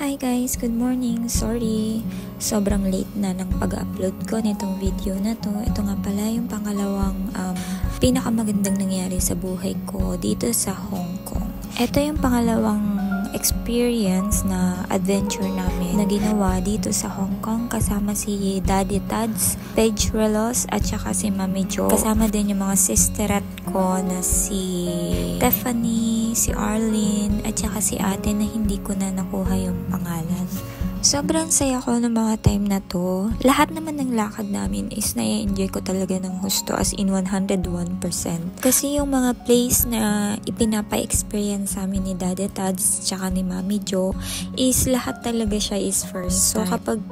Hi guys, good morning. Sorry, sobrang late na ng pag-upload ko nitong video na to. Ito nga pala yung pangalawang pinakamagandang nangyari sa buhay ko dito sa Hong Kong. Ito yung pangalawang experience na adventure namin na ginawa dito sa Hong Kong kasama si Daddy Tads, Paige Relos at saka si Mami Jo. Kasama din yung mga sisterat ko na si Stephanie, si Arlene at saka si ate na hindi ko na nakuha yung pangalan. Sobrang saya ko ng mga time na to. Lahat naman ng lakad namin is na-enjoy ko talaga ng husto, as in 101%. Kasi yung mga place na ipinapa-experience sa amin ni Daddy Tads tsaka ni Mami Jo is lahat talaga siya is first. So kapag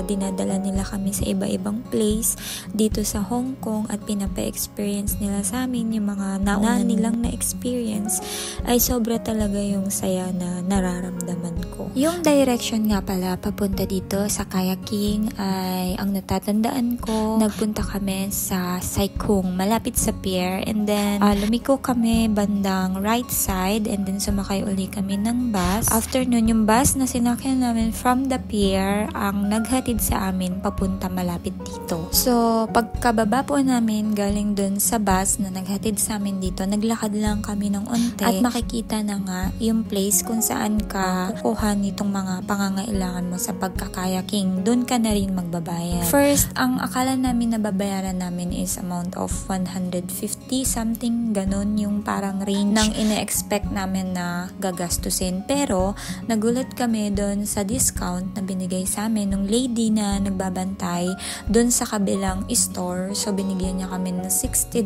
dinadala nila kami sa iba-ibang place dito sa Hong Kong at pinapa-experience nila sa amin yung mga nauna nilang na-experience, ay sobra talaga yung saya na nararamdaman ko. Yung direction nga pala papunta dito sa kayaking ay ang natatandaan ko, nagpunta kami sa Sai Kung malapit sa pier, and then lumiko kami bandang right side, and then sumakay uli kami ng bus. After nun, yung bus na sinakyan namin from the pier ang naghatid sa amin papunta malapit dito. So pagkababa po namin galing dun sa bus na naghatid sa amin dito, naglakad lang kami ng unti at makikita na nga yung place kung saan ka kukuha nitong mga pangangailangan mo sa pagkakayaking. Doon ka na rin magbabayad. First, ang akala namin na babayaran namin is amount of 150 something, ganun yung parang range ng ina-expect namin na gagastusin. Pero nagulat kami doon sa discount na binigay sa amin ng lady na nagbabantay doon sa kabilang store. So binigyan niya kami ng $60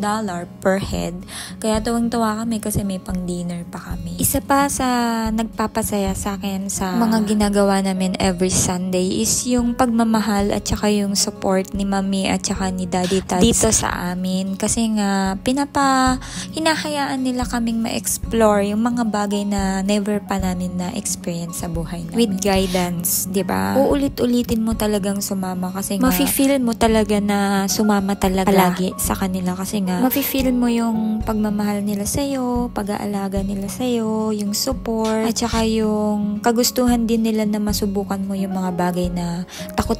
per head. Kaya tuwang-tuwa kami kasi may pang dinner pa kami. Isa pa sa nagpapasaya sa akin sa mga ginagawa namin every Sunday is yung pagmamahal at saka yung support ni Mami at saka ni Daddy Tads dito sa amin. Kasi nga hinahayaan nila kaming ma-explore yung mga bagay na never pa namin na-experience sa buhay namin. With guidance, di ba? Uulit-ulitin mo talagang sumama kasi nga mafe-feel mo talaga na sumama talaga lagi sa kanila kasi nga mafe-feel mo yung pagmamahal nila sa'yo, pag-aalaga nila sa'yo, yung support at saka yung kagustuhan din nila na masubukan mo yung mga bagay na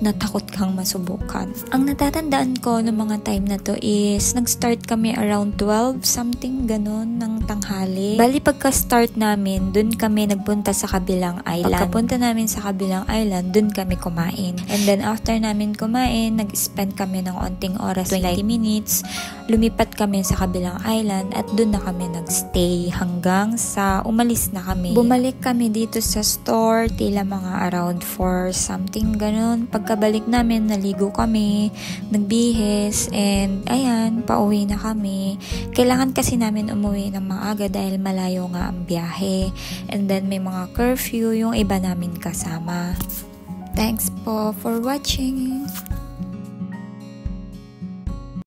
takot kang masubukan. Ang natatandaan ko ng mga time na to is nag-start kami around 12 something ganun ng tanghali. Bali pagka-start namin, dun kami nagpunta sa kabilang island. Pagkapunta namin sa kabilang island, dun kami kumain. And then after namin kumain, nag-spend kami ng onting oras, 20 minutes. Lumipat kami sa kabilang island at dun na kami nagstay hanggang sa umalis na kami. Bumalik kami dito sa store, tila mga around 4 something ganun. Pagkabalik namin, naligo kami, nagbihis, and ayan, pauwi na kami. Kailangan kasi namin umuwi ng maaga dahil malayo nga ang biyahe. And then may mga curfew yung iba namin kasama. Thanks po for watching.